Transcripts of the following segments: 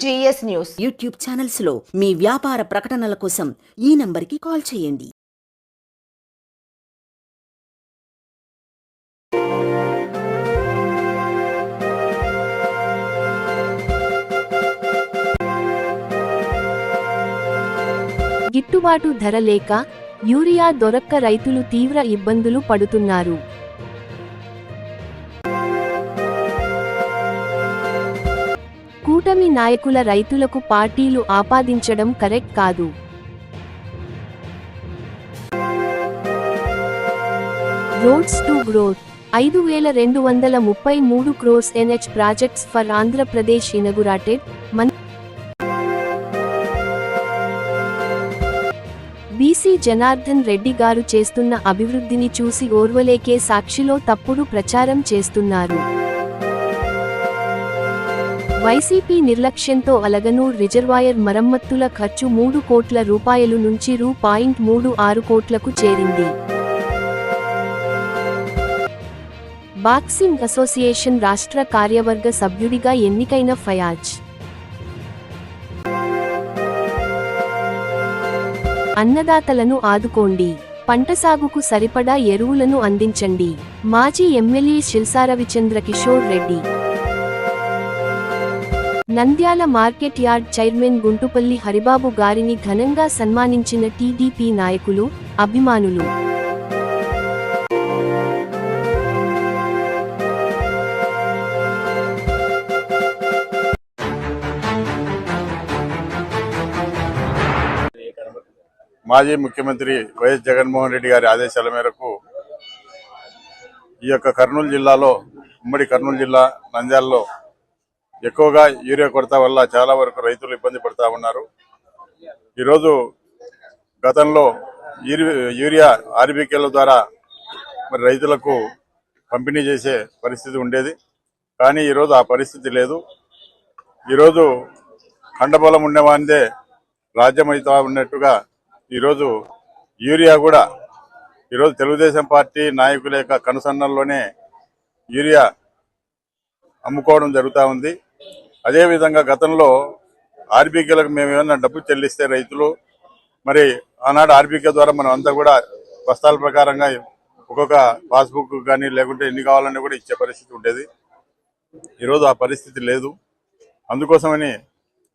GS news YouTube channels లో మీ వ్యాపార ప్రకటనల కోసం ఈ నంబర్కి కాల్ చేయండి. గిట్టుబాటు ధర లేక యూరియా దొరక్క రైతులు తీవ్ర ఇబ్బందులు పడుతున్నారు. కూటమి నాయకుల రైతులకు పార్టీలు ఆపాదించడం కరెక్ట్ కాదు. Roads to growth 5233 crores NH projects for Andhra Pradesh inaugurated. BC Janardhan Reddy garu చేస్తున్న అభివృద్ధిని చూసి ఓర్వలేకే సాక్షిలో తప్పుడు ప్రచారం చేస్తున్నారు. వైసీపీ నిర్లక్ష్యంతో అలగనూర్ రిజర్వాయర్ మరమ్మతుల ఖర్చు 3 కోట్ల రూపాయలు నుంచి రూ.36 కోట్లకు చేరింది. బాక్సింగ్ అసోసియేషన్ రాష్ట్ర కార్యవర్గ సభ్యుడిగా ఎన్నికైన ఫయాజ్ అన్నదాతలను ఆదుకోండి, పంట సాగుకు సరిపడా ఎరువులను అందించండి. మాజీ MLA Shilpa Ravichandra Kishore Reddy. Nandyal market yard chairman Guntupalli Haribabu గారిని ఘనంగా సన్మానించిన టీడీపీ నాయకులు, అభిమానులు. మాజీ ముఖ్యమంత్రి వైఎస్ జగన్మోహన్ రెడ్డి గారి ఆదేశాల మేరకు ఈ యొక్క కర్నూలు జిల్లాలో, ఉమ్మడి కర్నూలు జిల్లా నంద్యాలలో ఎక్కువగా యూరియా కొరత వల్ల చాలా వరకు రైతులు ఇబ్బంది పడుతూ ఉన్నారు. ఈరోజు గతంలో యూరియా ఆర్బీకేల ద్వారా మరి రైతులకు పంపిణీ చేసే పరిస్థితి ఉండేది, కానీ ఈరోజు ఆ పరిస్థితి లేదు. ఈరోజు ఖండబలం ఉండేవాందే రాజ్యమైతా ఉన్నట్టుగా ఈరోజు యూరియా కూడా ఈరోజు తెలుగుదేశం పార్టీ నాయకుల యొక్క కనుసన్నల్లోనే యూరియా అమ్ముకోవడం జరుగుతూ ఉంది. అదేవిధంగా గతంలో ఆర్బీకేలకు మేము ఏమన్నా డబ్బు చెల్లిస్తే రైతులు, మరి ఆనాడు ఆర్బీకే ద్వారా మనం అంతా కూడా బస్తాల ప్రకారంగా ఒక్కొక్క పాస్బుక్ కానీ లేకుంటే ఎన్ని కావాలన్నా కూడా ఇచ్చే పరిస్థితి ఉండేది. ఈరోజు ఆ పరిస్థితి లేదు. అందుకోసమని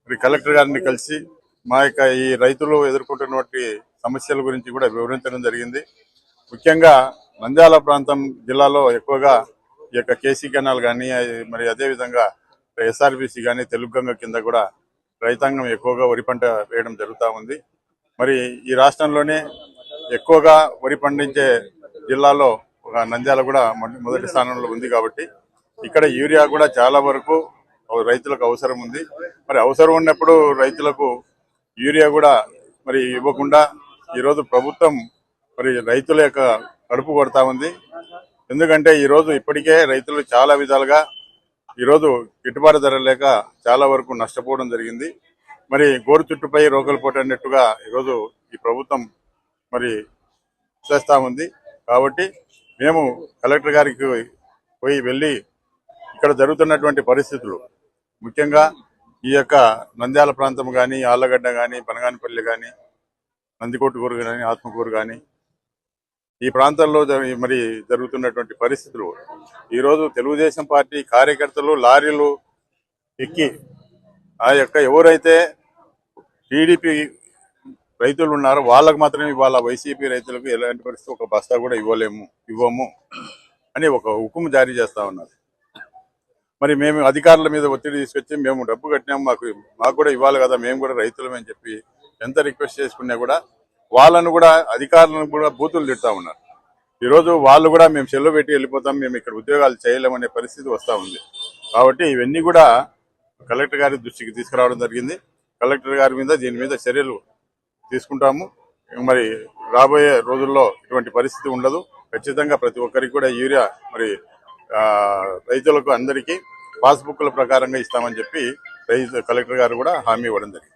మరి కలెక్టర్ గారిని కలిసి మా యొక్క ఈ రైతులు ఎదుర్కొంటున్నటువంటి సమస్యల గురించి కూడా వివరించడం జరిగింది. ముఖ్యంగా నంద్యాల ప్రాంతం జిల్లాలో ఎక్కువగా ఈ యొక్క కేసీ కెనాల్ కానీ, మరి అదేవిధంగా ఎస్ఆర్బీసీ కానీ, తెలుగుగంగ కింద కూడా రైతాంగం ఎక్కువగా వరి పంట వేయడం జరుగుతూ ఉంది. మరి ఈ రాష్ట్రంలోనే ఎక్కువగా వరి పండించే జిల్లాలో నంద్యాల కూడా మొదటి స్థానంలో ఉంది. కాబట్టి ఇక్కడ యూరియా కూడా చాలా వరకు రైతులకు అవసరం ఉంది. మరి అవసరం ఉన్నప్పుడు రైతులకు యూరియా కూడా మరి ఇవ్వకుండా ఈరోజు ప్రభుత్వం మరి రైతుల యొక్క కడుపు కొడతా ఉంది. ఎందుకంటే ఈరోజు ఇప్పటికే రైతులు చాలా విధాలుగా ఈరోజు గిట్టుబాటు ధర లేక చాలా వరకు నష్టపోవడం జరిగింది. మరి గోరు చుట్టుపై రోకలు పోటు అన్నట్టుగా ఈరోజు ఈ ప్రభుత్వం మరి చేస్తూ ఉంది. కాబట్టి మేము కలెక్టర్ గారికి వెళ్ళి ఇక్కడ జరుగుతున్నటువంటి పరిస్థితులు, ముఖ్యంగా ఈ యొక్క నంద్యాల ప్రాంతం కానీ, ఆళ్లగడ్డ కానీ, బనగానపల్లి కానీ, నందికొట్కూరు కానీ, ఆత్మకూరు కానీ, ఈ ప్రాంతాల్లో మరి జరుగుతున్నటువంటి పరిస్థితులు, ఈరోజు తెలుగుదేశం పార్టీ కార్యకర్తలు లారీలు ఎక్కి ఆ యొక్క ఎవరైతే టీడీపీ రైతులు ఉన్నారో వాళ్ళకు మాత్రమే ఇవాళ వైసీపీ రైతులకు ఎలాంటి పరిస్థితి ఒక బస్తా కూడా ఇవ్వము అని ఒక హుకుం జారీ చేస్తా ఉన్నారు. మరి మేము అధికారుల మీద ఒత్తిడి తీసుకొచ్చి మేము డబ్బు కట్టినాము, మాకు కూడా ఇవ్వాలి కదా, మేము కూడా రైతులమని చెప్పి ఎంత రిక్వెస్ట్ చేసుకున్నా కూడా వాళ్ళను కూడా అధికారులను కూడా బూతులు తిడతా ఉన్నారు. ఈరోజు వాళ్ళు కూడా మేము చెల్లు పెట్టి వెళ్ళిపోతాం, మేము ఇక్కడ ఉద్యోగాలు చేయలేమనే పరిస్థితి వస్తూ ఉంది. కాబట్టి ఇవన్నీ కూడా కలెక్టర్ గారి దృష్టికి తీసుకురావడం జరిగింది. కలెక్టర్ గారి మీద దీని మీద చర్యలు తీసుకుంటాము. మరి రాబోయే రోజుల్లో ఇటువంటి పరిస్థితి ఉండదు. ఖచ్చితంగా ప్రతి ఒక్కరికి కూడా యూరియా మరి రైతులకు అందరికీ పాస్బుక్ల ప్రకారంగా ఇస్తామని చెప్పి కలెక్టర్ గారు కూడా హామీ ఇవ్వడం జరిగింది.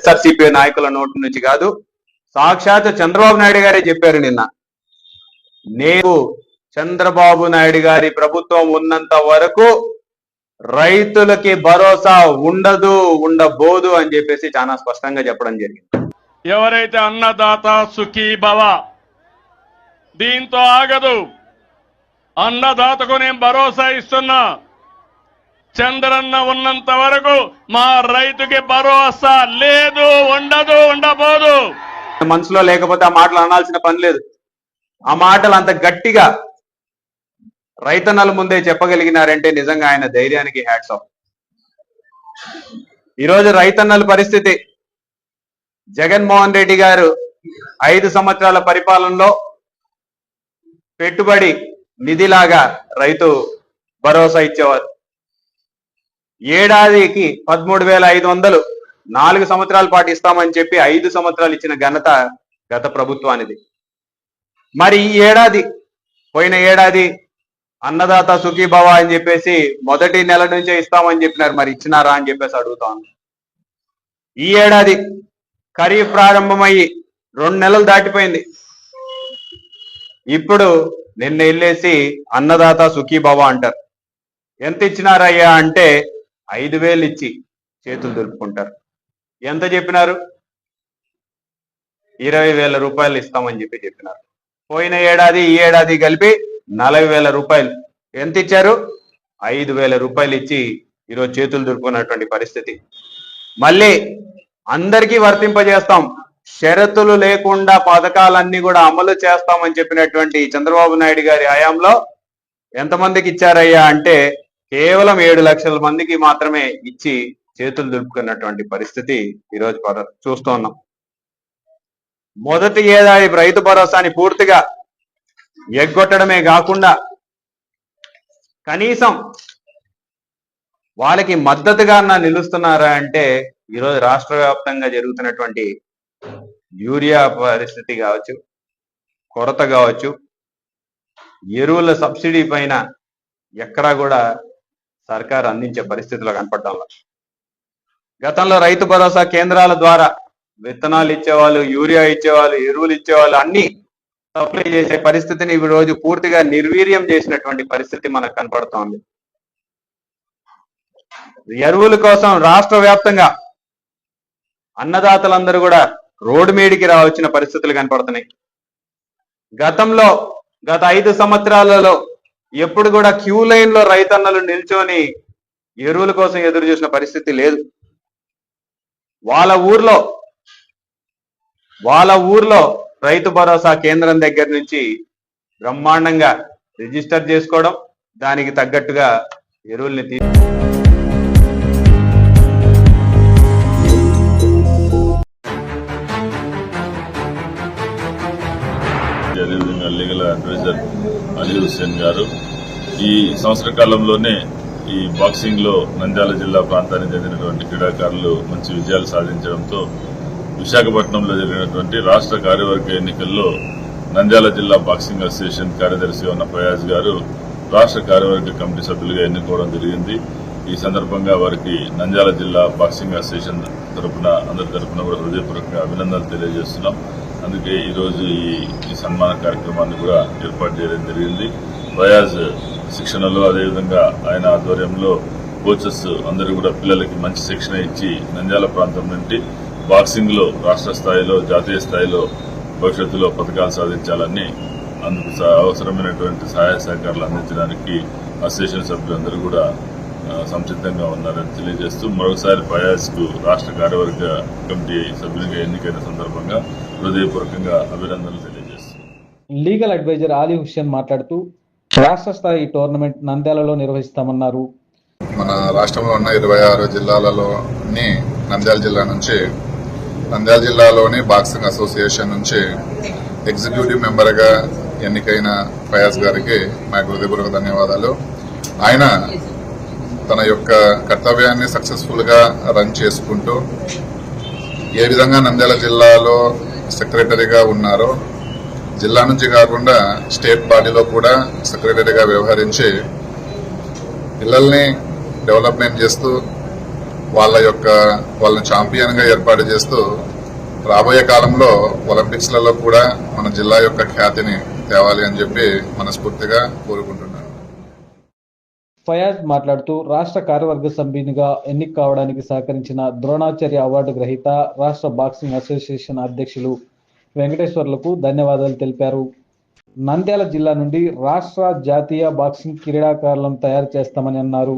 వైఎస్ఆర్సీపీ నాయకుల నోటి నుంచి కాదు, సాక్షాత్ చంద్రబాబు నాయుడు గారే చెప్పారు నిన్న. నేను చంద్రబాబు నాయుడు గారి ప్రభుత్వం ఉన్నంత వరకు రైతులకి భరోసా ఉండదు, ఉండబోదు అని చెప్పేసి చాలా స్పష్టంగా చెప్పడం జరిగింది. ఎవరైతే అన్నదాత సుఖీ భవ, దీంతో ఆగదు. అన్నదాతకు నేను భరోసా ఇస్తున్నా, చంద్రన్న ఉన్నంత వరకు మా రైతుకి భరోసా లేదు, ఉండదు, ఉండబోదు. మనసులో లేకపోతే ఆ మాటలు అనాల్సిన పని లేదు. ఆ మాటలు అంత గట్టిగా రైతన్నల ముందే చెప్పగలిగినారంటే నిజంగా ఆయన ధైర్యానికి హ్యాట్స్ ఆఫ్. ఈరోజు రైతన్నల పరిస్థితి, జగన్మోహన్ రెడ్డి గారు 5 సంవత్సరాల పరిపాలనలో పెట్టుబడి నిధిలాగా రైతు భరోసా ఇచ్చేవారు. ఏడాదికి 13,500 4 సంవత్సరాల పాటు ఇస్తామని చెప్పి 5 సంవత్సరాలు ఇచ్చిన ఘనత గత ప్రభుత్వానిది. మరి ఈ ఏడాది, పోయిన ఏడాది అన్నదాత సుఖీభవ అని చెప్పేసి మొదటి నెల నుంచే ఇస్తామని చెప్పినారు, మరి ఇచ్చినారా అని చెప్పేసి అడుగుతాను. ఈ ఏడాది ఖరీఫ్ ప్రారంభమయ్యి 2 నెలలు దాటిపోయింది. ఇప్పుడు నిన్న వెళ్ళేసి అన్నదాత సుఖీభవ అంటారు. ఎంత ఇచ్చినారయ్యా అంటే 5,000 ఇచ్చి చేతులు దులుపుకుంటారు. ఎంత చెప్పినారు? 20,000 రూపాయలు ఇస్తామని చెప్పినారు. పోయిన ఏడాది ఈ ఏడాది కలిపి 40,000 రూపాయలు. ఎంత ఇచ్చారు? 5,000 రూపాయలు ఇచ్చి ఈరోజు చేతులు దులుపుకున్నటువంటి పరిస్థితి. మళ్ళీ అందరికీ వర్తింపజేస్తాం, షరతులు లేకుండా పథకాలన్నీ కూడా అమలు చేస్తామని చెప్పినటువంటి చంద్రబాబు నాయుడు గారి హయాంలో ఎంతమందికి ఇచ్చారయ్యా అంటే కేవలం 7 లక్షల మందికి మాత్రమే ఇచ్చి చేతులు దులుపుకున్నటువంటి పరిస్థితి ఈరోజు చూస్తూ ఉన్నాం. మొదటి ఏడాది రైతు భరోసాని పూర్తిగా ఎగ్గొట్టడమే కాకుండా కనీసం వాళ్ళకి మద్దతుగా నిలుస్తున్నారా అంటే ఈరోజు రాష్ట్ర వ్యాప్తంగా జరుగుతున్నటువంటి యూరియా పరిస్థితి కావచ్చు, కొరత కావచ్చు, ఎరువుల సబ్సిడీ పైన ఎక్కడా కూడా సర్కారు అందించే పరిస్థితిలో కనపడటం. గతంలో రైతు భరోసా కేంద్రాల ద్వారా విత్తనాలు ఇచ్చేవాళ్ళు, యూరియా ఇచ్చేవాళ్ళు, ఎరువులు ఇచ్చేవాళ్ళు, అన్ని సప్లై చేసే పరిస్థితిని ఈ రోజు పూర్తిగా నిర్వీర్యం చేసినటువంటి పరిస్థితి మనకు కనపడుతోంది. ఎరువుల కోసం రాష్ట్ర వ్యాప్తంగా అన్నదాతలందరూ కూడా రోడ్డు మీడికి రావచ్చిన పరిస్థితులు కనపడుతున్నాయి. గతంలో గత 5 సంవత్సరాలలో ఎప్పుడు కూడా క్యూ లైన్ లో రైతన్నలు నిల్చొని ఎరువుల కోసం ఎదురు చూసిన పరిస్థితి లేదు. వాళ్ళ ఊర్లో రైతు భరోసా కేంద్రం దగ్గర నుంచి బ్రహ్మాండంగా రిజిస్టర్ చేసుకోవడం, దానికి తగ్గట్టుగా ఎరువుల్ని అదేవిధంగా లీగల్ అడ్వైజర్ అలీ హుస్సేన్ గారు ఈ సంవత్సర కాలంలోనే ఈ బాక్సింగ్ లో నంద్యాల జిల్లా ప్రాంతానికి చెందినటువంటి క్రీడాకారులు మంచి విజయాలు సాధించడంతో విశాఖపట్నంలో జరిగినటువంటి రాష్ట్ర కార్యవర్గ ఎన్నికల్లో నంద్యాల జిల్లా బాక్సింగ్ అసోసియేషన్ కార్యదర్శిగా ఉన్న ఫయాజ్ గారు రాష్ట్ర కార్యవర్గ కమిటీ సభ్యులుగా ఎన్నుకోవడం జరిగింది. ఈ సందర్భంగా వారికి నంద్యాల జిల్లా బాక్సింగ్ అసోసియేషన్ తరఫున అందరి తరఫున కూడా హృదయపూర్వకంగా అభినందనలు తెలియజేస్తున్నాం. అందుకే ఈరోజు ఈ సన్మాన కార్యక్రమాన్ని కూడా ఏర్పాటు చేయడం జరిగింది. ఫయాజ్ శిక్షణలో అదేవిధంగా ఆయన ఆధ్వర్యంలో కోచెస్ అందరూ కూడా పిల్లలకి మంచి శిక్షణ ఇచ్చి నంద్యాల ప్రాంతం నుండి బాక్సింగ్ లో రాష్ట్ర స్థాయిలో, జాతీయ స్థాయిలో భవిష్యత్తులో పథకాలు సాధించాలని, అందుకు అవసరమైనటువంటి సహాయ సహకారాలు అందించడానికి అసోసియేషన్ సభ్యులందరూ కూడా సంసిద్ధంగా ఉన్నారని తెలియజేస్తూ మరోసారి ఫయాజ్ కు రాష్ట్ర కార్యవర్గ కమిటీ సభ్యునిగా ఎన్నికైన సందర్భంగా హృదయపూర్వకంగా అభినందనలు తెలియజేస్తున్నారు. లీగల్ అడ్వైజర్ అలీ హుస్సేన్ మాట్లాడుతూ రాష్ట్ర స్థాయి టోర్నమెంట్ నంద్యాలలో నిర్వహిస్తామన్నారు. మన రాష్ట్రంలో ఉన్న 26 జిల్లాలలోని నంద్యాల జిల్లా నుంచి, నంద్యాల జిల్లాలోని బాక్సింగ్ అసోసియేషన్ నుంచి ఎగ్జిక్యూటివ్ మెంబర్గా ఎన్నికైన ఫయాజ్ గారికి మా హృదయపూర్వక ధన్యవాదాలు. ఆయన తన యొక్క కర్తవ్యాన్ని సక్సెస్ఫుల్గా రన్ చేసుకుంటూ ఏ విధంగా నంద్యాల జిల్లాలో సెక్రటరీగా ఉన్నారో, జిల్లా నుంచి కాకుండా స్టేట్ బాడీలో కూడా సెక్రటరీగా వ్యవహరించి పిల్లల్ని డెవలప్మెంట్ చేస్తూ వాళ్ళని ఛాంపియన్ గా ఏర్పాటు చేస్తూ రాబోయే కాలంలో ఒలింపిక్స్లలో కూడా మన జిల్లా యొక్క ఖ్యాతిని తేవాలి అని చెప్పి మనస్ఫూర్తిగా కోరుకుంటున్నాను. ఫయాజ్ మాట్లాడుతూ రాష్ట్ర కార్యవర్గ సభ్యునిగా ఎన్నిక కావడానికి సహకరించిన ద్రోణాచార్య అవార్డు గ్రహీత రాష్ట్ర బాక్సింగ్ అసోసియేషన్ అధ్యక్షులు వెంకటేశ్వర్లకు ధన్యవాదాలు తెలిపారు. నంద్యాల జిల్లా నుండి రాష్ట్ర జాతీయ బాక్సింగ్ క్రీడాకారులను తయారు చేస్తామని అన్నారు.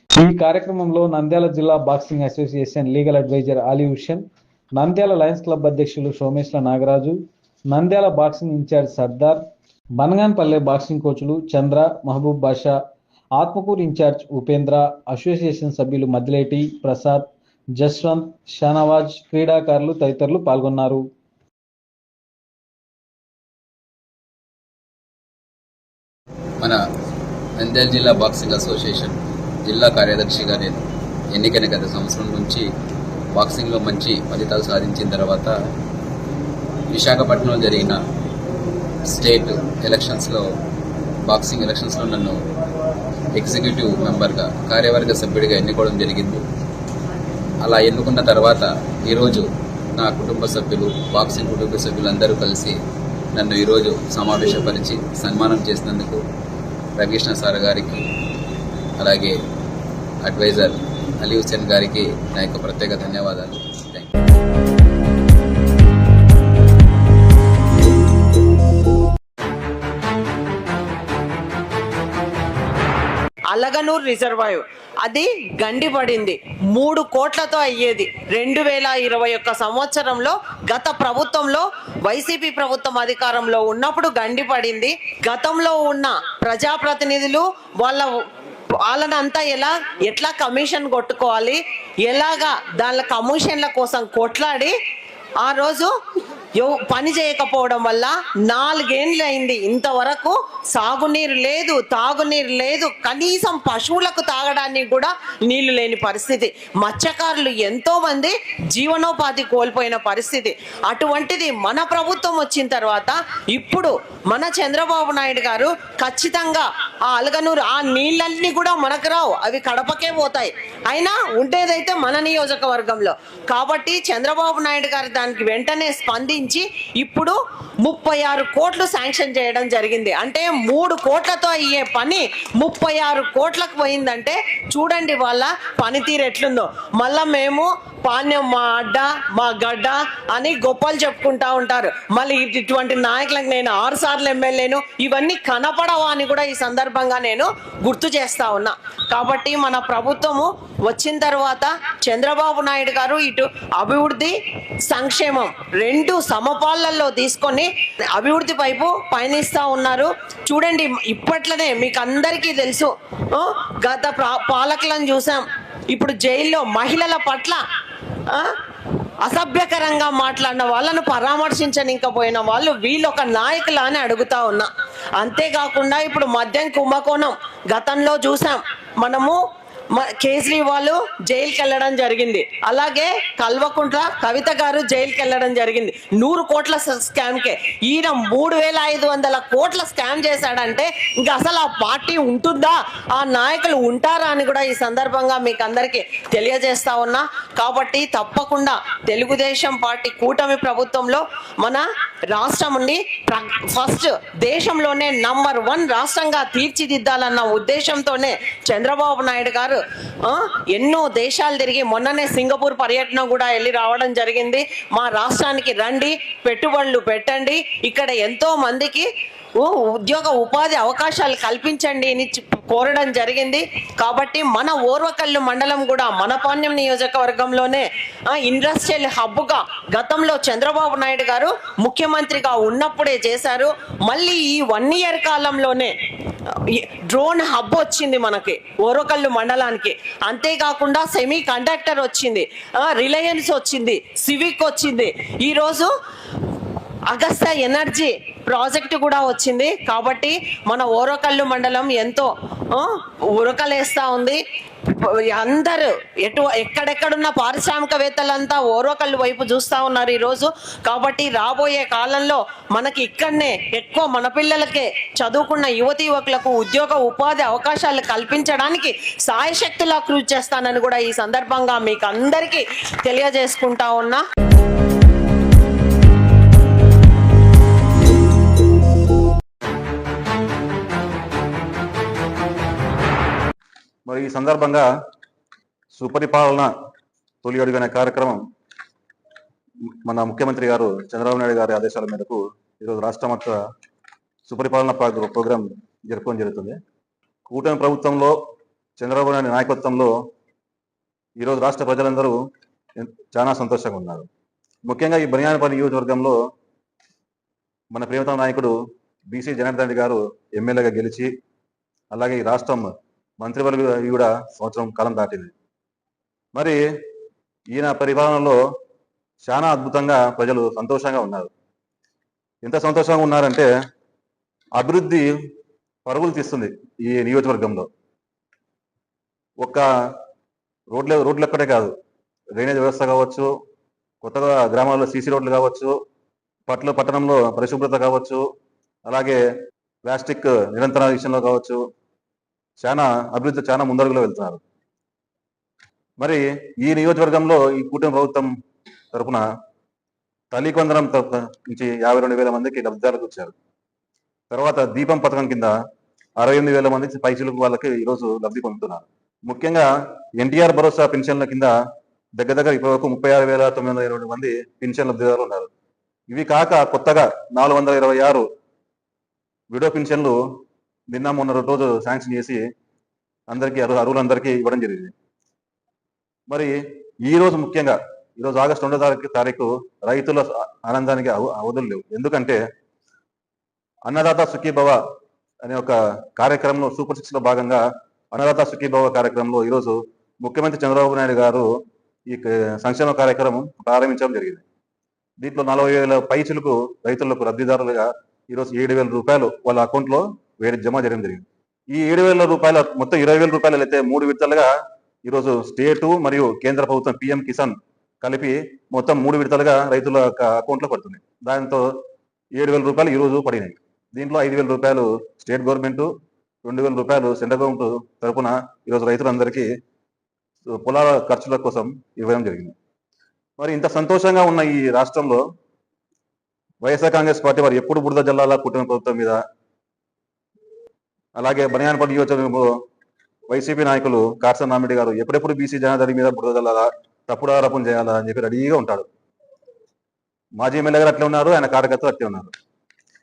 ఈ కార్యక్రమంలో నంద్యాల జిల్లా boxing association legal adviser Ali Hussain, Nandyal lions club అధ్యక్షులు సోమేశ్ల Nagaraju, Nandyal boxing incharge Sardar, Banaganapalle boxing కోచ్లు చంద్ర, మహబూబ్ బాషా, ఆత్మకూరు ఇన్ఛార్జ్ ఉపేంద్ర, అసోసియేషన్ సభ్యులు మద్దిలేటి, ప్రసాద్, జస్వంత్, షానవాజ్, క్రీడాకారులు తదితరులు పాల్గొన్నారు. మన నంద్యాల జిల్లా బాక్సింగ్ అసోసియేషన్ జిల్లా కార్యదర్శిగా నేను ఎన్నికైన గత సంవత్సరం నుంచి బాక్సింగ్లో మంచి ఫలితాలు సాధించిన తర్వాత విశాఖపట్నంలో జరిగిన స్టేట్ ఎలక్షన్స్లో బాక్సింగ్ ఎలక్షన్స్లో నన్ను ఎగ్జిక్యూటివ్ మెంబర్గా కార్యవర్గ సభ్యుడిగా ఎన్నుకోవడం జరిగింది. అలా ఎన్నుకున్న తర్వాత ఈరోజు నా కుటుంబ సభ్యులు, బాక్సింగ్ కుటుంబ సభ్యులందరూ కలిసి నన్ను ఈరోజు సమావేశపరిచి సన్మానం చేసినందుకు రవికృష్ణ సార్ గారికి, అలాగే అడ్వైజర్ అలీ హుస్సేన్ గారికి నా యొక్క ప్రత్యేక ధన్యవాదాలు. అలగనూరు రిజర్వాయర్ అది గండిపడింది. 3 కోట్లతో అయ్యేది. 2021 సంవత్సరంలో గత ప్రభుత్వంలో వైసీపీ ప్రభుత్వం అధికారంలో ఉన్నప్పుడు గండిపడింది. గతంలో ఉన్న ప్రజాప్రతినిధులు వాళ్ళనంతా ఎట్లా కమిషన్ కొట్టుకోవాలి, ఎలాగా దాని కమిషన్ల కోసం కొట్లాడి ఆ రోజు పని చేయకపోవడం వల్ల 4 ఏళ్ళు అయింది. ఇంతవరకు సాగునీరు లేదు, తాగునీరు లేదు, కనీసం పశువులకు తాగడానికి కూడా నీళ్లు లేని పరిస్థితి. మత్స్యకారులు ఎంతో మంది జీవనోపాధి కోల్పోయిన పరిస్థితి. అటువంటిది మన ప్రభుత్వం వచ్చిన తర్వాత ఇప్పుడు మన చంద్రబాబు నాయుడు గారు ఖచ్చితంగా ఆ అలగనూరు ఆ నీళ్ళన్నీ కూడా మనకు రావు, అవి కడపకే పోతాయి. అయినా ఉండేదైతే మన నియోజకవర్గంలో. కాబట్టి చంద్రబాబు నాయుడు గారు దానికి వెంటనే స్పందించి ఇప్పుడు 36 కోట్లు శాంక్షన్ చేయడం జరిగింది. అంటే 3 కోట్లతో అయ్యే పని 36 కోట్లకు పోయిందంటే చూడండి వాళ్ళ పనితీరు ఎట్లుందో. మళ్ళా మేము పాణ్యం మా అడ్డ మా గడ్డ అని గొప్పలు చెప్పుకుంటా ఉంటారు. మళ్ళీ ఇటువంటి నాయకులకు నేను 6 సార్లు ఎమ్మెల్యేను, ఇవన్నీ కనపడవా అని కూడా ఈ సందర్భంగా నేను గుర్తు చేస్తా ఉన్నా. కాబట్టి మన ప్రభుత్వము వచ్చిన తర్వాత చంద్రబాబు నాయుడు గారు ఇటు అభివృద్ధి, సంక్షేమం 2 సమపాళ్లలో తీసుకొని అభివృద్ధి వైపు పయనిస్తూ ఉన్నారు. చూడండి, ఇప్పట్లోనే మీకు అందరికీ తెలుసు, గత పాలకులను చూసాం. ఇప్పుడు జైల్లో మహిళల పట్ల అసభ్యకరంగా మాట్లాడిన వాళ్ళను పరామర్శించనికపోయిన వాళ్ళు వీళ్ళొక నాయకులా అని అడుగుతా ఉన్నా. అంతేకాకుండా ఇప్పుడు మద్యం కుంభకోణం గతంలో చూసాం మనము. కేజ్రీవాల్ జైలుకి వెళ్ళడం జరిగింది. అలాగే కల్వకుంట్ల కవిత గారు జైలుకి వెళ్ళడం జరిగింది 100 కోట్ల స్కామ్కే. ఈయన 3500 కోట్ల స్కామ్ చేశాడంటే ఇంకా అసలు ఆ పార్టీ ఉంటుందా, ఆ నాయకులు ఉంటారా అని కూడా ఈ సందర్భంగా మీకు అందరికీ తెలియజేస్తా ఉన్నా. కాబట్టి తప్పకుండా తెలుగుదేశం పార్టీ కూటమి ప్రభుత్వంలో మన రాష్ట్రంని ఫస్ట్ దేశంలోనే నంబర్ 1 రాష్ట్రంగా తీర్చిదిద్దాలన్న ఉద్దేశంతోనే చంద్రబాబు నాయుడు గారు ఎన్నో దేశాలు తిరిగి మొన్ననే సింగపూర్ పర్యటన కూడా వెళ్ళి రావడం జరిగింది. మా రాష్ట్రానికి రండి, పెట్టుబడులు పెట్టండి, ఇక్కడ ఎంతో మందికి ఉద్యోగ ఉపాధి అవకాశాలు కల్పించండి అని కోరడం జరిగింది. కాబట్టి మన ఓర్వకల్లు మండలం కూడా మన పాణ్యం నియోజకవర్గంలోనే ఇండస్ట్రియల్ హబ్గా గతంలో చంద్రబాబు నాయుడు గారు ముఖ్యమంత్రిగా ఉన్నప్పుడే చేశారు. మళ్ళీ ఈ 1 ఇయర్ కాలంలోనే డ్రోన్ హబ్ వచ్చింది మనకి ఓరకల్లు మండలానికి. అంతేకాకుండా సెమీ కండక్టర్ వచ్చింది, రిలయన్స్ వచ్చింది, సివిక్ వచ్చింది. ఈరోజు అగస్త ఎనర్జీ ప్రాజెక్టు కూడా వచ్చింది. కాబట్టి మన ఓరకల్లు మండలం ఎంతో ఉరకలేస్తా ఉంది. అందరూ ఎక్కడెక్కడున్న పారిశ్రామికవేత్తలంతా ఓరకల్లు వైపు చూస్తూ ఉన్నారు ఈరోజు. కాబట్టి రాబోయే కాలంలో మనకి ఇక్కడనే ఎక్కువ మన పిల్లలకే చదువుకున్న యువతి యువకులకు ఉద్యోగ ఉపాధి అవకాశాలు కల్పించడానికి సాయశక్తులా కృషి చేస్తానని కూడా ఈ సందర్భంగా మీకు అందరికీ తెలియజేసుకుంటా ఉన్నా. మరి ఈ సందర్భంగా సుపరిపాలన తొలి అడుగు అనే కార్యక్రమం మన ముఖ్యమంత్రి గారు చంద్రబాబు నాయుడు గారి ఆదేశాల మేరకు ఈరోజు రాష్ట్ర మొత్తం సుపరిపాలన ప్రోగ్రాం జరుపుకోవడం జరుగుతుంది. కూటమి ప్రభుత్వంలో చంద్రబాబు నాయుడు నాయకత్వంలో ఈరోజు రాష్ట్ర ప్రజలందరూ చాలా సంతోషంగా ఉన్నారు. ముఖ్యంగా ఈ బనియానపల్లి నియోజకవర్గంలో మన ప్రియతమ నాయకుడు బీసీ జనార్దన్ రెడ్డి గారు ఎమ్మెల్యేగా గెలిచి, అలాగే ఈ రాష్ట్రం మంత్రివర్గ కూడా సంవత్సరం కాలం దాటింది. మరి ఈయన పరిపాలనలో చాలా అద్భుతంగా ప్రజలు సంతోషంగా ఉన్నారు. ఎంత సంతోషంగా ఉన్నారంటే అభివృద్ధి పరుగులు తీస్తుంది ఈ నియోజకవర్గంలో. ఒక్క రోడ్లు ఒక్కటే కాదు, డ్రైనేజ్ వ్యవస్థ కావచ్చు, కొత్తగా గ్రామాల్లో సీసీ రోడ్లు కావచ్చు, పట్టణంలో పరిశుభ్రత కావచ్చు, అలాగే ప్లాస్టిక్ నిరంతర విషయంలో కావచ్చు, చాలా అభివృద్ధి చాలా ముందడుగులో వెళ్తున్నారు. మరి ఈ నియోజకవర్గంలో ఈ కూటమి ప్రభుత్వం తరఫున తల్లి కొందరం నుంచి 52,000 మందికి లబ్ధిదారులకు వచ్చారు. తర్వాత దీపం పథకం కింద 68,000 మంది పైసలకు వాళ్ళకి ఈరోజు లబ్ధి పొందుతున్నారు. ముఖ్యంగా ఎన్టీఆర్ భరోసా పెన్షన్ల కింద దగ్గర ఇప్పటివరకు 36,920 మంది పెన్షన్ లబ్ధిదారులు ఉన్నారు. ఇవి కాక కొత్తగా 426 విడో పెన్షన్లు నిన్న మొన్న రోజు శాంక్షన్ చేసి అందరికీ అర్హులందరికీ ఇవ్వడం జరిగింది. మరి ఈ రోజు ముఖ్యంగా ఈరోజు ఆగస్టు 2వ తారీఖు రైతుల ఆనందానికి అవధులు లేవు. ఎందుకంటే అన్నదాత సుఖీభవ అనే ఒక కార్యక్రమంలో సూపర్ 6 లో భాగంగా అన్నదాత సుఖీభవ కార్యక్రమంలో ఈరోజు ముఖ్యమంత్రి చంద్రబాబు నాయుడు గారు ఈ సంక్షేమ కార్యక్రమం ప్రారంభించడం జరిగింది. దీంట్లో 40,000 పైచులకు రైతులకు లబ్ధిదారులుగా ఈరోజు 7,000 రూపాయలు వాళ్ళ అకౌంట్లో జమ చేయడం జరిగింది. ఈ 7,000 రూపాయల మొత్తం 20,000 రూపాయలు అయితే 3 విడతలుగా ఈరోజు స్టేటు మరియు కేంద్ర ప్రభుత్వం పిఎం కిసాన్ కలిపి మొత్తం 3 విడతలుగా రైతుల అకౌంట్లో పడుతుంది. దాంతో 7,000 రూపాయలు ఈరోజు పడినాయి. దీంట్లో 5,000 రూపాయలు స్టేట్ గవర్నమెంట్, 2,000 రూపాయలు సెంట్రల్ గవర్నమెంట్ తరఫున ఈరోజు రైతులందరికీ పొలాల ఖర్చుల కోసం ఇవ్వడం జరిగింది. మరి ఇంత సంతోషంగా ఉన్న ఈ రాష్ట్రంలో వైఎస్ఆర్ కాంగ్రెస్ పార్టీ వారు ఎప్పుడు బురద జల్లాల కూటమి ప్రభుత్వం మీద, అలాగే బనియానపల్లి నియోజకవర్గంలో వైసీపీ నాయకులు కార్సన్ రామిరెడ్డి గారు ఎప్పుడెప్పుడు బీసీ జనార్దన్ మీద బురద జల్లాలా, తప్పుడు ఆరోపణ చేయాలా అని చెప్పి రెడీగా ఉంటాడు. మాజీ ఎమ్మెల్యే గారు అట్లే ఉన్నారు, ఆయన కార్యకర్తలు అట్లే ఉన్నారు.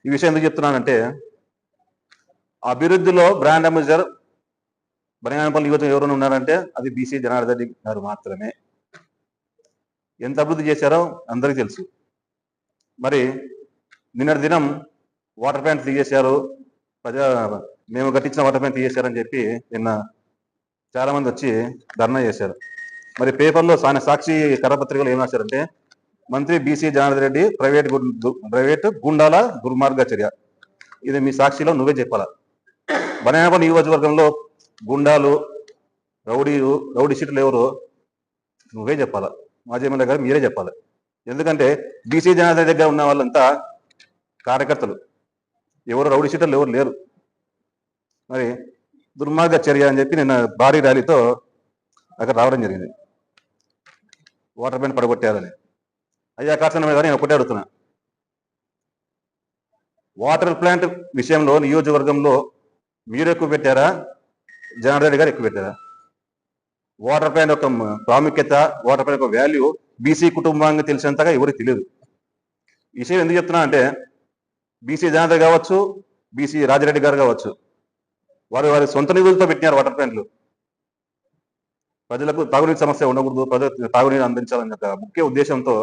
ఈ విషయం ఎందుకు చెప్తున్నానంటే అభివృద్ధిలో బ్రాండ్ అంబాసిడర్ బనియానపల్లి నియోజకవర్గం ఎవరైనా ఉన్నారంటే అది బీసీ జనార్దన్ రెడ్డి గారు మాత్రమే. ఎంత అభివృద్ధి చేశారో అందరికీ తెలుసు. మరి నిన్నటి దినం వాటర్ ప్లాంట్ తీసేశారు, మేము కట్టించిన వాటర్ ప్లాంట్ తీసేశారని చెప్పి నిన్న చాలా మంది వచ్చి ధర్నా చేశారు. మరి పేపర్లో సాక్షి కరపత్రికలు ఏం రాశారంటే మంత్రి బీసీ జనార్దన్ రెడ్డి ప్రైవేట్ గుండాల దుర్మార్గ చర్య. ఇది మీ సాక్షిలో నువ్వే చెప్పాలా. బనియానపల్లి నియోజకవర్గంలో గుండాలు రౌడీ షీట్లు ఎవరు నువ్వే చెప్పాలా. మాజీ ఎమ్మెల్యే గారు మీరే చెప్పాలి. ఎందుకంటే బీసీ జనార్దన్ దగ్గర ఉన్న వాళ్ళంతా కార్యకర్తలు, ఎవరు రౌడీ షీటర్లు ఎవరు లేరు. మరి దుర్మార్గ చర్య అని చెప్పి నిన్న భారీ ర్యాలీతో అక్కడ రావడం జరిగింది. వాటర్ ప్లాంట్ పడగొట్టారని. అయ్యా కార్సన్ మీద నేను ఒకటే అడుగుతున్నా, వాటర్ ప్లాంట్ విషయంలో నియోజకవర్గంలో మీరు ఎక్కువ పెట్టారా, జనార్దన్ రెడ్డి గారు ఎక్కువ పెట్టారా? వాటర్ ప్లాంట్ యొక్క ప్రాముఖ్యత, వాటర్ ప్లాంట్ యొక్క వాల్యూ బీసీ కుటుంబానికి తెలిసినంతగా ఎవరికి తెలియదు. ఈ విషయం ఎందుకు చెప్తున్నా అంటే బీసీ జనార్దన్ కావచ్చు, బీసీ రాజిరెడ్డి గారు కావచ్చు, వారి సొంత నిధులతో పెట్టినారు వాటర్ ప్లాంట్లు. ప్రజలకు తాగునీటి సమస్య ఉండకూడదు, ప్రజలకు తాగునీరు అందించాలనే ఒక ముఖ్య ఉద్దేశంతో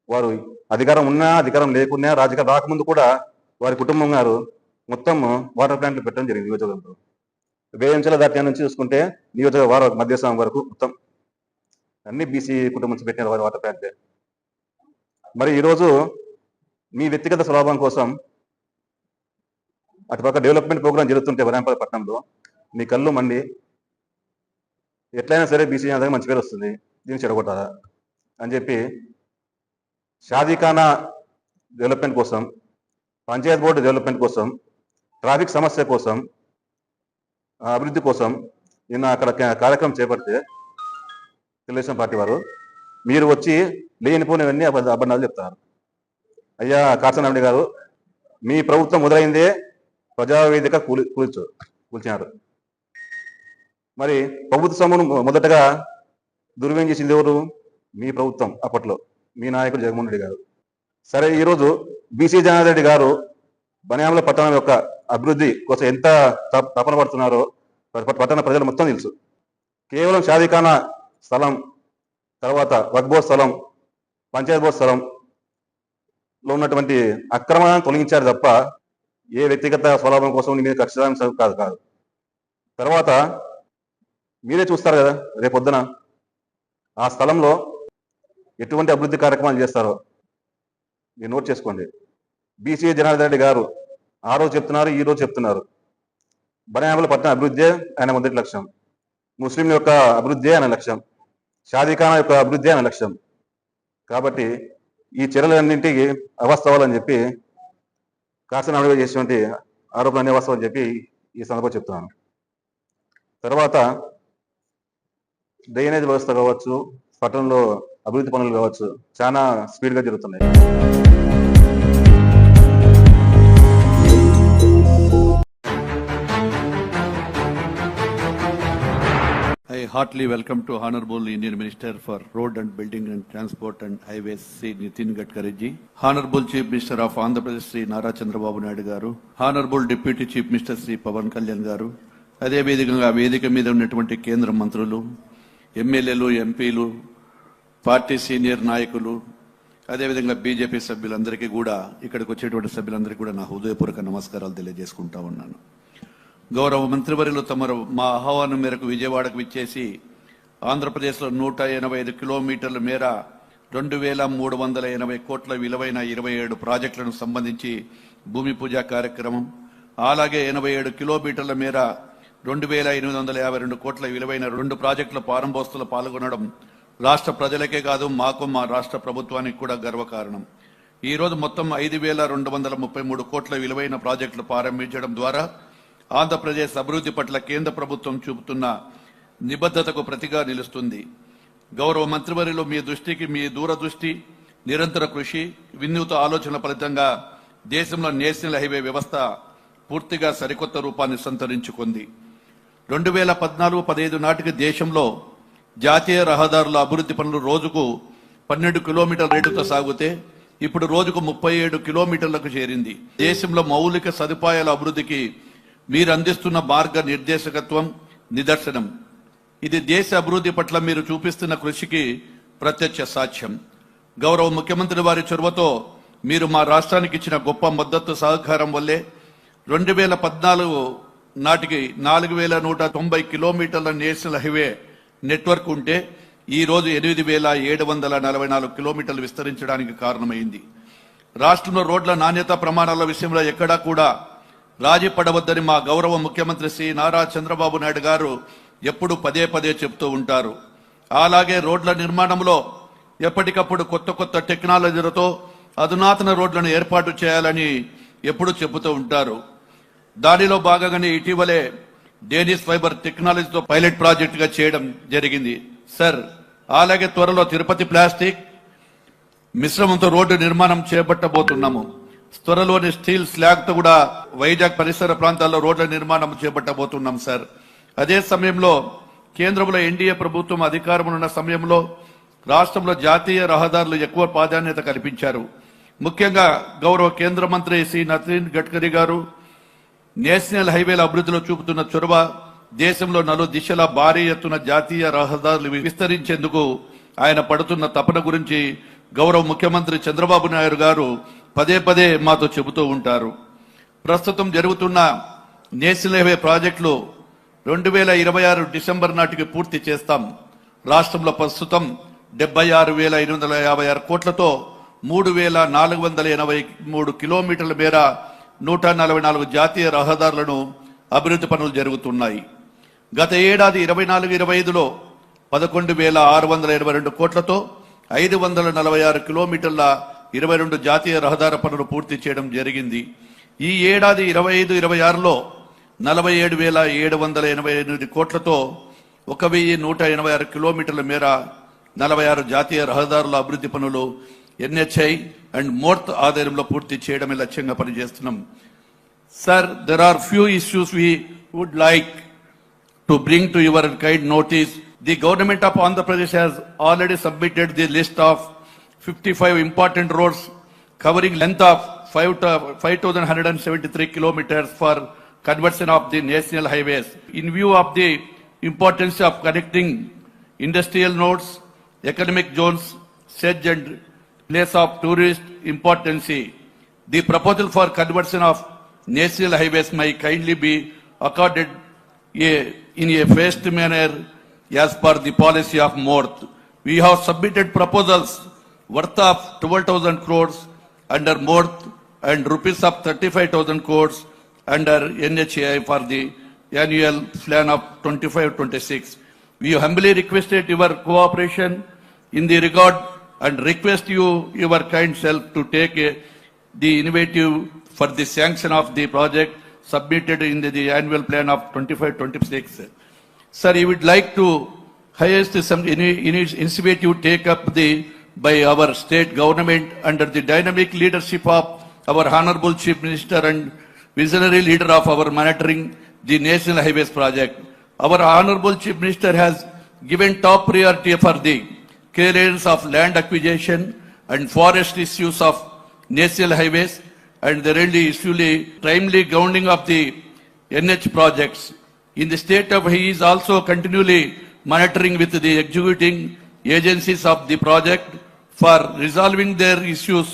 వారు అధికారం ఉన్నా అధికారం లేకున్నా రాజకీయం రాకముందు కూడా వారి కుటుంబం గారు మొత్తం వాటర్ ప్లాంట్లు పెట్టడం జరిగింది నియోజకవర్గంలో. వేయంచెల దాటి నుంచి చూసుకుంటే నియోజకవర్గ మధ్యస్థానం వరకు మొత్తం అన్ని బీసీ కుటుంబం నుంచి పెట్టిన వారి వాటర్ ప్లాంట్. మరి ఈరోజు మీ వ్యక్తిగత స్వలాభం కోసం అటుపక్క డెవలప్మెంట్ ప్రోగ్రామ్ జరుగుతుంటే వరంపల్లి పట్టణంలో మీ కళ్ళు మండి ఎట్లయినా సరే బీసీ జనార్దన్ మంచి పేరు వస్తుంది, దీన్ని చెడగొట్టాలా అని చెప్పి షాదీఖానా డెవలప్మెంట్ కోసం, పంచాయత్ బోర్డు డెవలప్మెంట్ కోసం, ట్రాఫిక్ సమస్య కోసం, అభివృద్ధి కోసం నిన్న అక్కడ కార్యక్రమం చేపడితే తెలుగుదేశం పార్టీ వారు మీరు వచ్చి లేనిపోయినవన్నీ అబద్ధాలు చెప్తారు. అయ్యా కాసనాయుడు గారు, మీ ప్రభుత్వం మొదలైందే ప్రజావేదిక కూల్చినారు. మరి ప్రభుత్వ సొమ్మును మొదటగా దుర్వినియోగం చేసింది ఎవరు? మీ ప్రభుత్వం, అప్పట్లో మీ నాయకుడు జగన్మోహన్ రెడ్డి గారు. సరే, ఈరోజు బీసీ జనార్దన్ రెడ్డి గారు బనియాముల పట్టణం యొక్క అభివృద్ధి కోసం ఎంత తపన పడుతున్నారో పట్టణ ప్రజలు మొత్తం తెలుసు. కేవలం షాదీఖానా స్థలం, తర్వాత వక్ఫ్ బోర్డు స్థలం, పంచాయత్ బోర్డు స్థలంలో ఉన్నటువంటి అక్రమాలను తొలగించారు తప్ప ఏ వ్యక్తిగత స్వలాభం కోసం మీ మీద ఖచ్చితంగా కాదు. తర్వాత మీరే చూస్తారు కదా రేపొద్దున ఆ స్థలంలో ఎటువంటి అభివృద్ధి కార్యక్రమాలు చేస్తారో మీరు నోట్ చేసుకోండి. బీసీ జనార్దన్ రెడ్డి గారు ఆ రోజు చెప్తున్నారు, ఈ రోజు చెప్తున్నారు. బనియాముల పట్టణ అభివృద్ధి ఆయన మొదటి లక్ష్యం, ముస్లింల యొక్క అభివృద్ధి ఆయన లక్ష్యం, షాదీఖానా యొక్క అభివృద్ధి ఆయన లక్ష్యం. కాబట్టి ఈ చర్యలన్నింటికి అవాస్తవాలని చెప్పి కాసనాయుడు చేసినటువంటి ఆరోపణ అనే వాస్తవం చెప్పి ఈ సందర్భంగా చెప్తున్నాను. తర్వాత డ్రైనేజ్ వ్యవస్థ కావచ్చు, పట్టణంలో అభివృద్ధి పనులు కావచ్చు, చాలా స్పీడ్గా జరుగుతున్నాయి. I heartily welcome to Honorable Indian Minister for Road and Building and Transport and Highways, Sri Nitin Gadkari ji, Honorable Chief Minister of Andhra Pradesh, Sri Nara Chandrababu Naidu garu, Honorable Deputy Chief Minister Sri Pavan Kalyan garu, అదే విధంగా వేదిక మీద ఉన్నటువంటి కేంద్ర మంత్రులు, ఎమ్మెల్యేలు, ఎంపీలు, party senior నాయకులు, అదేవిధంగా బీజేపీ సభ్యులందరికీ కూడా, ఇక్కడికి వచ్చేటువంటి సభ్యులందరికీ కూడా నా హృదయపూర్వక నమస్కారాలు తెలియజేసుకుంటా ఉన్నాను. గౌరవ మంత్రివర్యులు తమరు మా ఆహ్వానం మేరకు విజయవాడకు విచ్చేసి ఆంధ్రప్రదేశ్లో 185 కిలోమీటర్ల మేర 2380 కోట్ల విలువైన 27 ప్రాజెక్టులను సంబంధించి భూమి పూజ కార్యక్రమం, అలాగే 87 కిలోమీటర్ల మేర 2852 కోట్ల విలువైన 2 ప్రాజెక్టుల ప్రారంభోత్సవాలు పాల్గొనడం రాష్ట్ర ప్రజలకే కాదు, మాకు, మా రాష్ట్ర ప్రభుత్వానికి కూడా గర్వకారణం. ఈ రోజు మొత్తం 5233 కోట్ల విలువైన ప్రాజెక్టులు ప్రారంభించడం ద్వారా ఆంధ్రప్రదేశ్ అభివృద్ధి పట్ల కేంద్ర ప్రభుత్వం చూపుతున్న నిబద్ధతకు ప్రతిగా నిలుస్తుంది. గౌరవ మంత్రివర్యులు మీ దృష్టికి, మీ దూరదృష్టి, నిరంతర కృషి, వినూత్న ఆలోచనల ఫలితంగా దేశంలో నేషనల్ హైవే వ్యవస్థ పూర్తిగా సరికొత్త రూపాన్ని సంతరించుకుంది. 2014-15 నాటికి దేశంలో జాతీయ రహదారుల అభివృద్ధి పనులు రోజుకు 12 కిలోమీటర్ల రేటుతో సాగితే ఇప్పుడు రోజుకు 37 కిలోమీటర్లకు చేరింది. దేశంలో మౌలిక సదుపాయాల అభివృద్ధికి మీరు అందిస్తున్న మార్గ నిర్దేశకత్వం నిదర్శనం. ఇది దేశ అభివృద్ధి పట్ల మీరు చూపిస్తున్న కృషికి ప్రత్యక్ష సాక్ష్యం. గౌరవ ముఖ్యమంత్రి వారి చొరవతో మీరు మా రాష్ట్రానికి ఇచ్చిన గొప్ప మద్దతు సహకారం వల్లే 2014 నాటికి 4190 కిలోమీటర్ల నేషనల్ హైవే నెట్వర్క్ ఉంటే ఈ రోజు 8744 కిలోమీటర్లు విస్తరించడానికి కారణమైంది. రాష్ట్రంలో రోడ్ల నాణ్యత ప్రమాణాల విషయంలో ఎక్కడా కూడా రాజీ పడవద్దని మా గౌరవ ముఖ్యమంత్రి శ్రీ నారా చంద్రబాబు నాయుడు గారు ఎప్పుడు పదే చెప్తూ ఉంటారు. అలాగే రోడ్ల నిర్మాణంలో ఎప్పటికప్పుడు కొత్త టెక్నాలజీలతో అధునాతన రోడ్లను ఏర్పాటు చేయాలని ఎప్పుడు చెబుతూ ఉంటారు. దానిలో భాగంగానే ఇటీవలే డేనిస్ ఫైబర్ టెక్నాలజీతో పైలట్ ప్రాజెక్టుగా చేయడం జరిగింది సార్. అలాగే త్వరలో తిరుపతి ప్లాస్టిక్ మిశ్రమంతో రోడ్డు నిర్మాణం చేపట్టబోతున్నాము. త్వరలోని స్టీల్ స్లాగ్ తో కూడా వైజాగ్ పరిసర ప్రాంతాల్లో రోడ్ల నిర్మాణం చేపట్టబోతున్నాం సార్. అదే సమయంలో కేంద్రంలో ఎన్డీఏ ప్రభుత్వం అధికారంలో ఉన్న సమయంలో రాష్ట్రంలో జాతీయ రహదారులు ఎక్కువ ప్రాధాన్యత కల్పించారు. ముఖ్యంగా గౌరవ కేంద్ర మంత్రి శ్రీ నితిన్ గడ్కరీ గారు నేషనల్ హైవేల అభివృద్ధిలో చూపుతున్న చొరవ దేశంలో 4 దిశల భారీ ఎత్తున జాతీయ రహదారులు విస్తరించేందుకు ఆయన పడుతున్న తపన గురించి గౌరవ ముఖ్యమంత్రి చంద్రబాబు నాయుడు గారు పదే మాతో చెబుతూ ఉంటారు. ప్రస్తుతం జరుగుతున్న నేషనల్ హైవే ప్రాజెక్టులు 2026 డిసెంబర్ నాటికి పూర్తి చేస్తాం. రాష్ట్రంలో ప్రస్తుతం 76,856 కోట్లతో 3483 కిలోమీటర్ల మేర 144 జాతీయ రహదారులను అభివృద్ధి పనులు జరుగుతున్నాయి. గత ఏడాది 24-25లో 11,622 కోట్లతో 546 కిలోమీటర్ల 22 జాతీయ రహదారి పనులు పూర్తి చేయడం జరిగింది. ఈ ఏడాది 25-26లో 47,788 కోట్లతో 1,186 కిలోమీటర్ల మేర 46 జాతీయ రహదారుల అభివృద్ధి పనులు NHI అండ్ మోర్త్ ఆధ్వర్యంలో పూర్తి చేయడమే లక్ష్యంగా పనిచేస్తున్నాం. Sir, there are few issues we would like to bring to your kind notice. The government of Andhra Pradesh has already submitted the list of 55 important roads covering length of 5,173 kilometers for conversion of the national highways. In view of the importance of connecting industrial nodes, economic zones, sedge and place of tourist importance, the proposal for conversion of national highways may kindly be accorded in a phased manner as per the policy of MORTH. We have submitted proposals worth of 12,000 crores under MORTH and rupees of 35,000 crores under NHAI for the annual plan of 25-26. We humbly requested your cooperation in the regard and request you, your kind self, to take the initiative for the sanction of the project submitted in the annual plan of 25-26. Sir, you would like to highest some initiative take up by our state government under the dynamic leadership of our Honorable Chief Minister and visionary leader of our monitoring the National Highways project. Our Honorable Chief Minister has given top priority for the clearance of land acquisition and forest issues of National Highways and the really timely grounding of the NH projects. In the state of, he is also continually monitoring with the executing agencies of the project for resolving their issues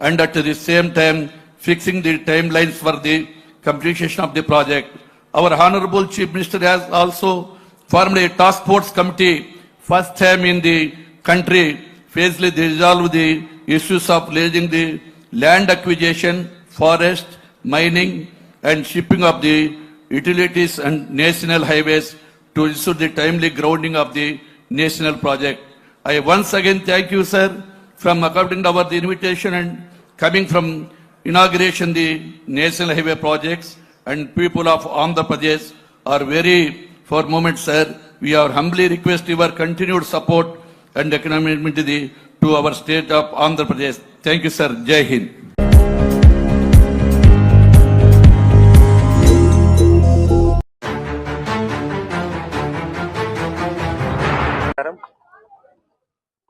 and at the same time fixing the timelines for the completion of the project. Our Honorable Chief Minister has also formed a task force committee, first time in the country, fiercely resolve the issues of raising the land acquisition, forest, mining and shipping of the utilities and national highways to ensure the timely grounding of the national project. I once again thank you, sir, from accepting our invitation and coming from inauguration the national highway projects, and people of Andhra Pradesh are very for moment, sir. We are humbly request your continued support and acknowledgement to our state of Andhra Pradesh. Thank you, sir. Jai Hind.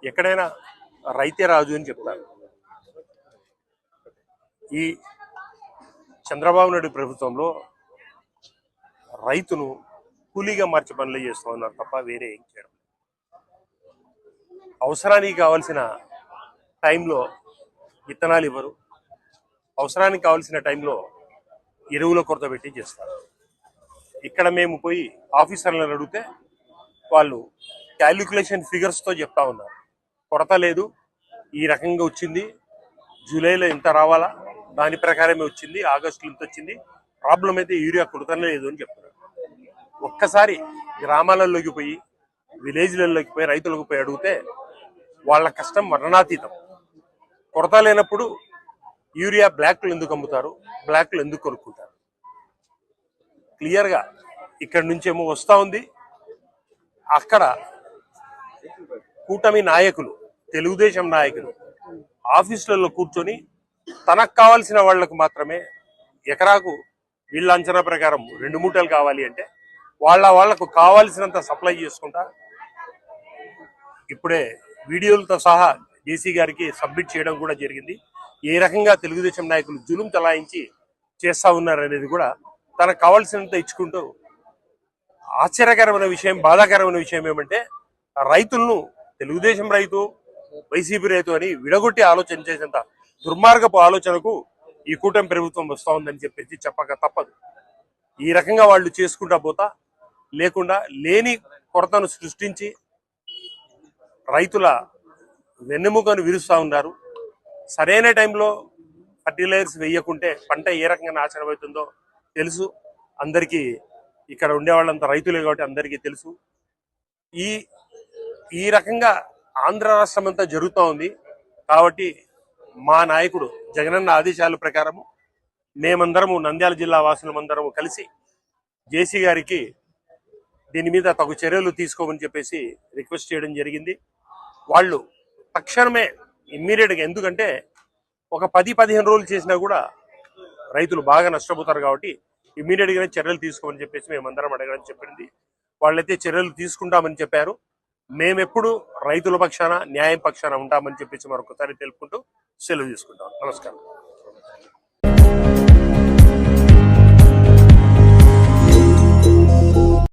ఎక్కడైనా రైతే రాజు అని చెప్తారు. ఈ చంద్రబాబు నాయుడు ప్రభుత్వంలో రైతును కూలీగా మార్చి పనులు చేస్తూ ఉన్నారు తప్ప వేరే ఏం చేయడం. అవసరానికి కావాల్సిన టైంలో విత్తనాలు ఇవ్వరు, అవసరానికి కావాల్సిన టైంలో ఎరువుల కొరత పెట్టి చేస్తారు. ఇక్కడ మేము పోయి ఆఫీసర్లను అడిగితే వాళ్ళు క్యాలిక్యులేషన్ ఫిగర్స్తో చెప్తా ఉన్నారు, కొరత లేదు, ఈ రకంగా వచ్చింది, జూలైలో ఇంత రావాలా, దాని ప్రకారమే వచ్చింది, ఆగస్టులో ఇంత వచ్చింది, ప్రాబ్లం అయితే యూరియా కొరతనే లేదు అని చెప్తున్నారు. ఒక్కసారి గ్రామాలలోకి పోయి విలేజ్లలోకి పోయి రైతులకు పోయి అడిగితే వాళ్ళ కష్టం వర్ణనాతీతం. కొరత లేనప్పుడు యూరియా బ్లాక్లు ఎందుకు అమ్ముతారు, బ్లాక్లు ఎందుకు కొనుక్కుంటారు? క్లియర్గా ఇక్కడి నుంచేమో వస్తూ ఉంది. అక్కడ కూటమి నాయకులు, తెలుగుదేశం నాయకులు ఆఫీసులలో కూర్చొని తనకు కావాల్సిన వాళ్లకు మాత్రమే ఎకరాకు వీళ్ళ అంచనా ప్రకారం 2 మూటలు కావాలి అంటే వాళ్లకు కావాల్సినంత సప్లై చేసుకుంటా ఇప్పుడే వీడియోలతో సహా డీసీ గారికి సబ్మిట్ చేయడం కూడా జరిగింది. ఏ రకంగా తెలుగుదేశం నాయకులు జులుం చలాయించి చేస్తా ఉన్నారనేది కూడా తనకు కావాల్సినంత ఇచ్చుకుంటూ, ఆశ్చర్యకరమైన విషయం, బాధాకరమైన విషయం ఏమంటే రైతులను తెలుగుదేశం రైతు, వైసీపీ రైతు అని విడగొట్టి ఆలోచన చేసేంత దుర్మార్గపు ఆలోచనకు ఈ కూటమి ప్రభుత్వం వస్తూ ఉందని చెప్పేసి చెప్పక తప్పదు. ఈ రకంగా వాళ్ళు చేసుకుంటా పోతా లేకుండా లేని కొరతను సృష్టించి రైతుల వెన్నెముకను విరుస్తూ ఉన్నారు. సరైన టైంలో ఫర్టిలైజర్స్ వేయకుంటే పంట ఏ రకంగా నాశనం అవుతుందో తెలుసు అందరికీ. ఇక్కడ ఉండే వాళ్ళంతా రైతులే కాబట్టి అందరికీ తెలుసు. ఈ రకంగా ఆంధ్ర రాష్ట్రం అంతా జరుగుతూ ఉంది. కాబట్టి మా నాయకుడు జగనన్న ఆదేశాల ప్రకారము మేమందరము నంద్యాల జిల్లా వాసులమందరము కలిసి జేసీ గారికి దీని మీద తగు చర్యలు తీసుకోమని చెప్పేసి రిక్వెస్ట్ చేయడం జరిగింది. వాళ్ళు తక్షణమే ఇమ్మీడియట్గా, ఎందుకంటే ఒక 10-15 రోజులు చేసినా కూడా రైతులు బాగా నష్టపోతారు కాబట్టి ఇమ్మీడియట్గానే చర్యలు తీసుకోమని చెప్పేసి మేమందరం అడగడం చెప్పింది. వాళ్ళైతే చర్యలు తీసుకుంటామని చెప్పారు. మేమెప్పుడు రైతుల పక్షాన న్యాయం పక్షాన ఉంటామని చెప్పేసి మరొకసారి తెలుపుకుంటూ సెలవు తీసుకుంటాం. నమస్కారం.